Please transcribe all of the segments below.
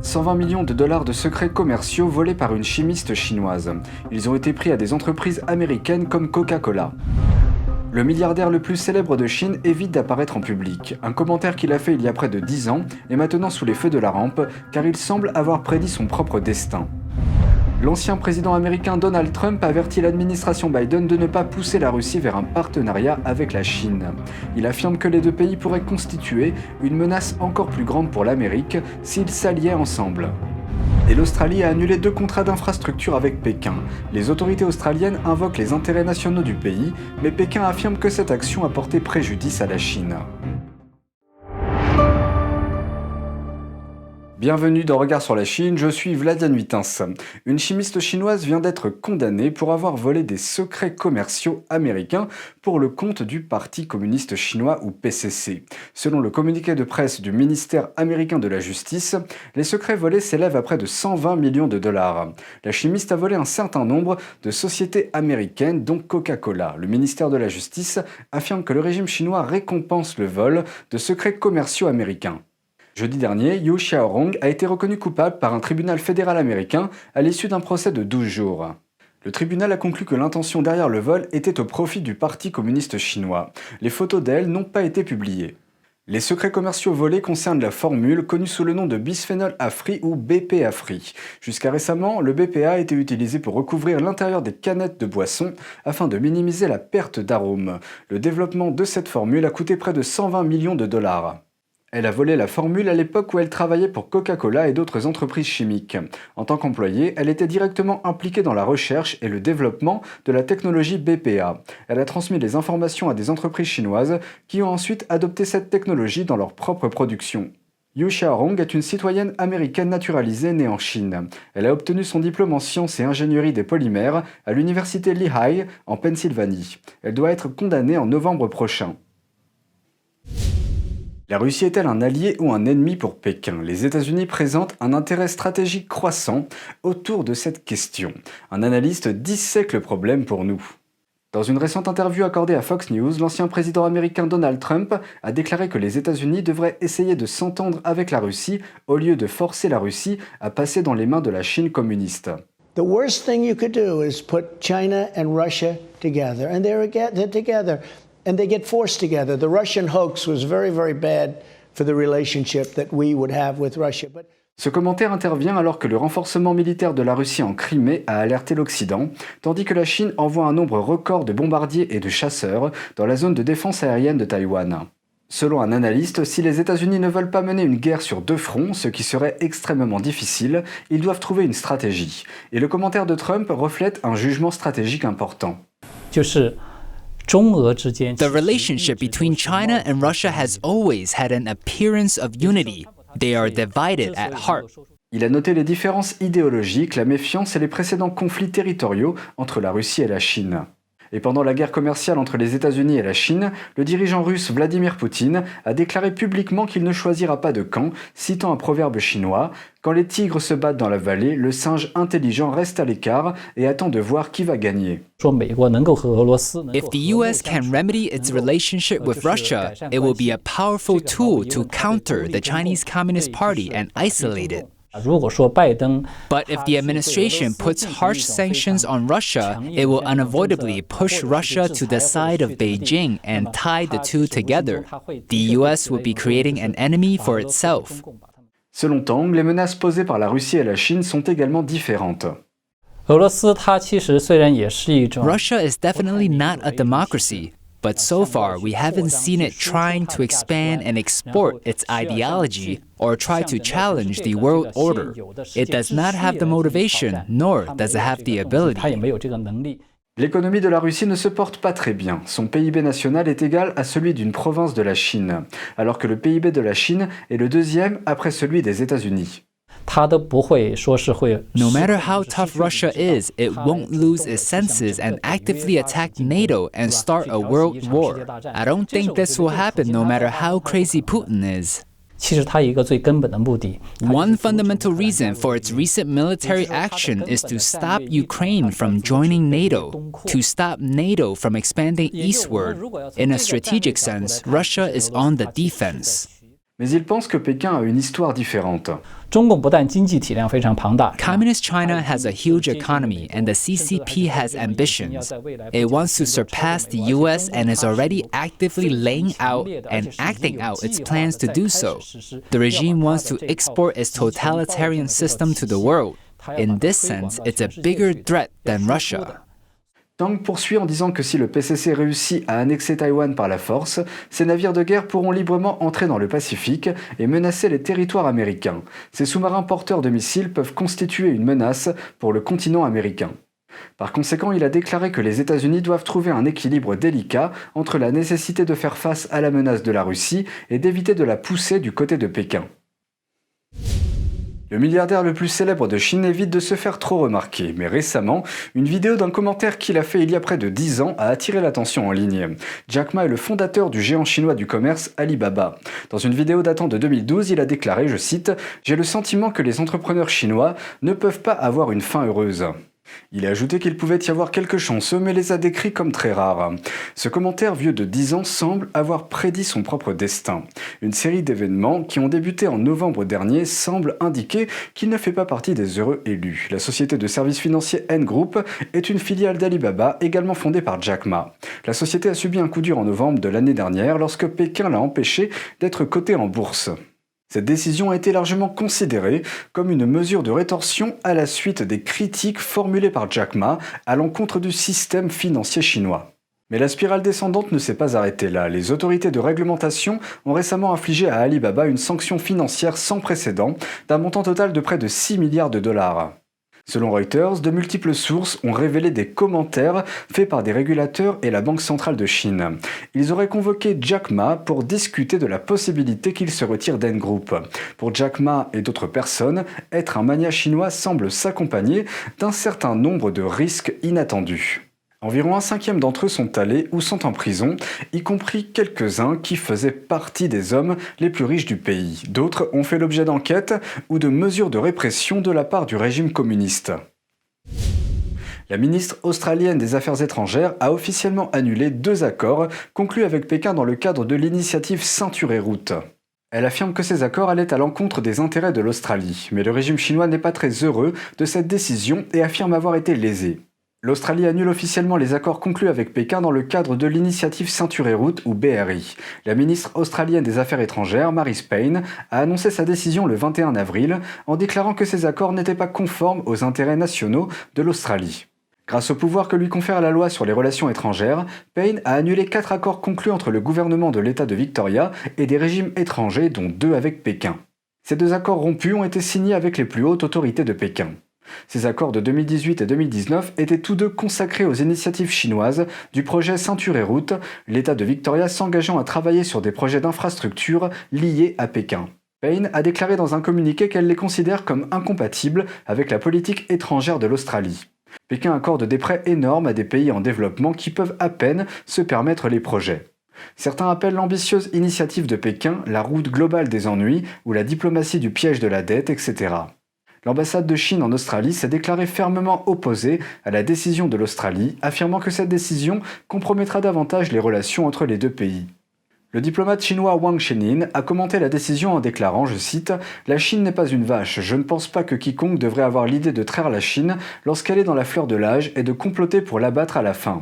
120 millions de dollars de secrets commerciaux volés par une chimiste chinoise. Ils ont été pris à des entreprises américaines comme Coca-Cola. Le milliardaire le plus célèbre de Chine évite d'apparaître en public. Un commentaire qu'il a fait il y a près de 10 ans est maintenant sous les feux de la rampe car il semble avoir prédit son propre destin. L'ancien président américain Donald Trump avertit l'administration Biden de ne pas pousser la Russie vers un partenariat avec la Chine. Il affirme que les deux pays pourraient constituer une menace encore plus grande pour l'Amérique s'ils s'alliaient ensemble. Et l'Australie a annulé 2 contrats d'infrastructure avec Pékin. Les autorités australiennes invoquent les intérêts nationaux du pays, mais Pékin affirme que cette action a porté préjudice à la Chine. Bienvenue dans Regard sur la Chine, je suis Vladian Huitens. Une chimiste chinoise vient d'être condamnée pour avoir volé des secrets commerciaux américains pour le compte du Parti communiste chinois ou PCC. Selon le communiqué de presse du ministère américain de la Justice, les secrets volés s'élèvent à près de 120 millions de dollars. La chimiste a volé un certain nombre de sociétés américaines, dont Coca-Cola. Le ministère de la Justice affirme que le régime chinois récompense le vol de secrets commerciaux américains. Jeudi dernier, Yu Xiaorong a été reconnu coupable par un tribunal fédéral américain à l'issue d'un procès de 12 jours. Le tribunal a conclu que l'intention derrière le vol était au profit du Parti communiste chinois. Les photos d'elle n'ont pas été publiées. Les secrets commerciaux volés concernent la formule connue sous le nom de bisphénol A free ou BPA free. Jusqu'à récemment, le BPA était utilisé pour recouvrir l'intérieur des canettes de boissons afin de minimiser la perte d'arôme. Le développement de cette formule a coûté près de 120 millions de dollars. Elle a volé la formule à l'époque où elle travaillait pour Coca-Cola et d'autres entreprises chimiques. En tant qu'employée, elle était directement impliquée dans la recherche et le développement de la technologie BPA. Elle a transmis les informations à des entreprises chinoises qui ont ensuite adopté cette technologie dans leur propre production. Yu Xiaorong est une citoyenne américaine naturalisée née en Chine. Elle a obtenu son diplôme en sciences et ingénierie des polymères à l'université Lehigh en Pennsylvanie. Elle doit être condamnée en novembre prochain. La Russie est-elle un allié ou un ennemi pour Pékin? Les États-Unis présentent un intérêt stratégique croissant autour de cette question. Un analyste dissèque le problème pour nous. Dans une récente interview accordée à Fox News, l'ancien président américain Donald Trump a déclaré que les États-Unis devraient essayer de s'entendre avec la Russie au lieu de forcer la Russie à passer dans les mains de la Chine communiste. The worst thing you could do is put China and Russia together, and they're together. And they get forced together. The Russian hoax was very, very bad for the relationship that we would have with Russia. Ce commentaire intervient alors que le renforcement militaire de la Russie en Crimée a alerté l'Occident, tandis que la Chine envoie un nombre record de bombardiers et de chasseurs dans la zone de défense aérienne de Taïwan. Selon un analyste, si les États-Unis ne veulent pas mener une guerre sur 2 fronts, ce qui serait extrêmement difficile, ils doivent trouver une stratégie. Et le commentaire de Trump reflète un jugement stratégique important. The relationship between China and Russia has always had an appearance of unity. They are divided at heart. Il a noté les différences idéologiques, la méfiance et les précédents conflits territoriaux entre la Russie et la Chine. Et pendant la guerre commerciale entre les États-Unis et la Chine, le dirigeant russe Vladimir Poutine a déclaré publiquement qu'il ne choisira pas de camp, citant un proverbe chinois « Quand les tigres se battent dans la vallée, le singe intelligent reste à l'écart et attend de voir qui va gagner ». If the US can remedy its relationship with Russia, it will be a powerful tool to counter the Chinese Communist Party and isolate it. But if the administration puts harsh sanctions on Russia, it will unavoidably push Russia to the side of Beijing and tie the two together. The US will be creating an enemy for itself. Selon Tang, les menaces posées par la Russie et la Chine sont également différentes. Russia is definitely not a democracy. But so far, we haven't seen it trying to expand and export its ideology or try to challenge the world order. It does not have the motivation, nor does it have the ability. L'économie de la Russie ne se porte pas très bien. Son PIB national est égal à celui d'une province de la Chine, alors que le PIB de la Chine est le 2e après celui des États-Unis. No matter how tough Russia is, it won't lose its senses and actively attack NATO and start a world war. I don't think this will happen no matter how crazy Putin is. One fundamental reason for its recent military action is to stop Ukraine from joining NATO, to stop NATO from expanding eastward. In a strategic sense, Russia is on the defense. Mais il pense que Pékin a une histoire différente. Communist China has a huge economy and the CCP has ambitions. It wants to surpass the US and is already actively laying out and acting out its plans to do so. The regime wants to export its totalitarian system to the world. In this sense, it's a bigger threat than Russia. Tang poursuit en disant que si le PCC réussit à annexer Taïwan par la force, ses navires de guerre pourront librement entrer dans le Pacifique et menacer les territoires américains. Ces sous-marins porteurs de missiles peuvent constituer une menace pour le continent américain. Par conséquent, il a déclaré que les États-Unis doivent trouver un équilibre délicat entre la nécessité de faire face à la menace de la Russie et d'éviter de la pousser du côté de Pékin. Le milliardaire le plus célèbre de Chine évite de se faire trop remarquer, mais récemment, une vidéo d'un commentaire qu'il a fait il y a près de 10 ans a attiré l'attention en ligne. Jack Ma est le fondateur du géant chinois du commerce Alibaba. Dans une vidéo datant de 2012, il a déclaré, je cite, « J'ai le sentiment que les entrepreneurs chinois ne peuvent pas avoir une fin heureuse ». Il a ajouté qu'il pouvait y avoir quelques chanceux, mais les a décrits comme très rares. Ce commentaire vieux de 10 ans semble avoir prédit son propre destin. Une série d'événements qui ont débuté en novembre dernier semble indiquer qu'il ne fait pas partie des heureux élus. La société de services financiers Ant Group est une filiale d'Alibaba, également fondée par Jack Ma. La société a subi un coup dur en novembre de l'année dernière lorsque Pékin l'a empêché d'être cotée en bourse. Cette décision a été largement considérée comme une mesure de rétorsion à la suite des critiques formulées par Jack Ma à l'encontre du système financier chinois. Mais la spirale descendante ne s'est pas arrêtée là. Les autorités de réglementation ont récemment infligé à Alibaba une sanction financière sans précédent d'un montant total de près de 6 milliards de dollars. Selon Reuters, de multiples sources ont révélé des commentaires faits par des régulateurs et la Banque centrale de Chine. Ils auraient convoqué Jack Ma pour discuter de la possibilité qu'il se retire d'Ant Group. Pour Jack Ma et d'autres personnes, être un magnat chinois semble s'accompagner d'un certain nombre de risques inattendus. Environ un cinquième d'entre eux sont allés ou sont en prison, y compris quelques-uns qui faisaient partie des hommes les plus riches du pays. D'autres ont fait l'objet d'enquêtes ou de mesures de répression de la part du régime communiste. La ministre australienne des Affaires étrangères a officiellement annulé 2 accords conclus avec Pékin dans le cadre de l'initiative Ceinture et Route. Elle affirme que ces accords allaient à l'encontre des intérêts de l'Australie, mais le régime chinois n'est pas très heureux de cette décision et affirme avoir été lésé. L'Australie annule officiellement les accords conclus avec Pékin dans le cadre de l'initiative Ceinture et Route ou BRI. La ministre australienne des Affaires étrangères, Marise Payne, a annoncé sa décision le 21 avril en déclarant que ces accords n'étaient pas conformes aux intérêts nationaux de l'Australie. Grâce au pouvoir que lui confère la loi sur les relations étrangères, Payne a annulé 4 accords conclus entre le gouvernement de l'État de Victoria et des régimes étrangers, dont 2 avec Pékin. Ces 2 accords rompus ont été signés avec les plus hautes autorités de Pékin. Ces accords de 2018 et 2019 étaient tous deux consacrés aux initiatives chinoises du projet Ceinture et Route, l'État de Victoria s'engageant à travailler sur des projets d'infrastructures liés à Pékin. Payne a déclaré dans un communiqué qu'elle les considère comme incompatibles avec la politique étrangère de l'Australie. Pékin accorde des prêts énormes à des pays en développement qui peuvent à peine se permettre les projets. Certains appellent l'ambitieuse initiative de Pékin la route globale des ennuis ou la diplomatie du piège de la dette, etc. L'ambassade de Chine en Australie s'est déclarée fermement opposée à la décision de l'Australie, affirmant que cette décision compromettra davantage les relations entre les 2 pays. Le diplomate chinois Wang Chenin a commenté la décision en déclarant, je cite, « La Chine n'est pas une vache, je ne pense pas que quiconque devrait avoir l'idée de traire la Chine lorsqu'elle est dans la fleur de l'âge et de comploter pour l'abattre à la fin. »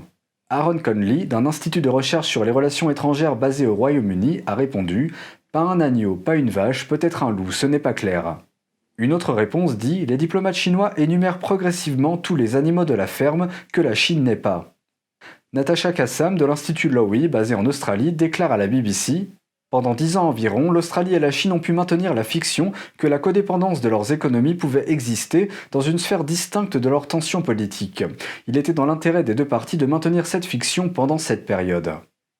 Aaron Conley, d'un institut de recherche sur les relations étrangères basé au Royaume-Uni, a répondu « Pas un agneau, pas une vache, peut-être un loup, ce n'est pas clair. » Une autre réponse dit « Les diplomates chinois énumèrent progressivement tous les animaux de la ferme que la Chine n'est pas. » Natasha Kassam de l'Institut Lowy, basé en Australie, déclare à la BBC « Pendant 10 ans environ, l'Australie et la Chine ont pu maintenir la fiction que la codépendance de leurs économies pouvait exister dans une sphère distincte de leurs tensions politiques. Il était dans l'intérêt des 2 parties de maintenir cette fiction pendant cette période. »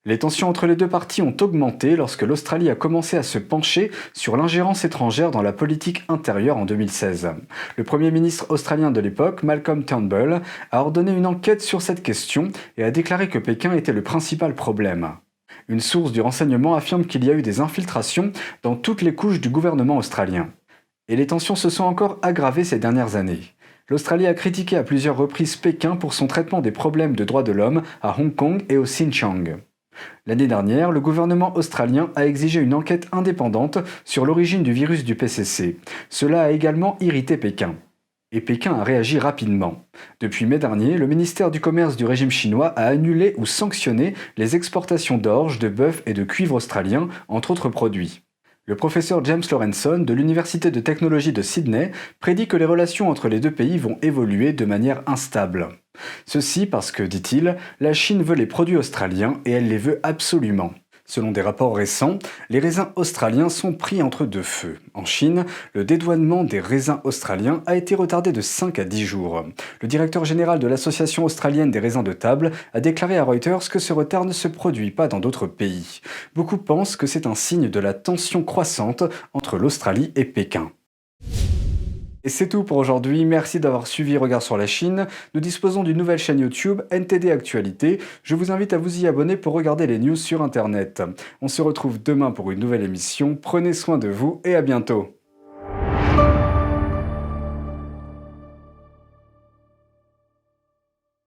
Les tensions entre les 2 parties ont augmenté lorsque l'Australie a commencé à se pencher sur l'ingérence étrangère dans la politique intérieure en 2016. Le Premier ministre australien de l'époque, Malcolm Turnbull, a ordonné une enquête sur cette question et a déclaré que Pékin était le principal problème. Une source du renseignement affirme qu'il y a eu des infiltrations dans toutes les couches du gouvernement australien. Et les tensions se sont encore aggravées ces dernières années. L'Australie a critiqué à plusieurs reprises Pékin pour son traitement des problèmes de droits de l'homme à Hong Kong et au Xinjiang. L'année dernière, le gouvernement australien a exigé une enquête indépendante sur l'origine du virus du PCC. Cela a également irrité Pékin. Et Pékin a réagi rapidement. Depuis mai dernier, le ministère du Commerce du régime chinois a annulé ou sanctionné les exportations d'orge, de bœuf et de cuivre australien, entre autres produits. Le professeur James Lawrenson de l'Université de technologie de Sydney prédit que les relations entre les deux pays vont évoluer de manière instable. Ceci parce que, dit-il, la Chine veut les produits australiens et elle les veut absolument. Selon des rapports récents, les raisins australiens sont pris entre deux feux. En Chine, le dédouanement des raisins australiens a été retardé de 5 à 10 jours. Le directeur général de l'Association australienne des raisins de table a déclaré à Reuters que ce retard ne se produit pas dans d'autres pays. Beaucoup pensent que c'est un signe de la tension croissante entre l'Australie et Pékin. Et c'est tout pour aujourd'hui, merci d'avoir suivi Regard sur la Chine. Nous disposons d'une nouvelle chaîne YouTube, NTD Actualité. Je vous invite à vous y abonner pour regarder les news sur Internet. On se retrouve demain pour une nouvelle émission, prenez soin de vous et à bientôt.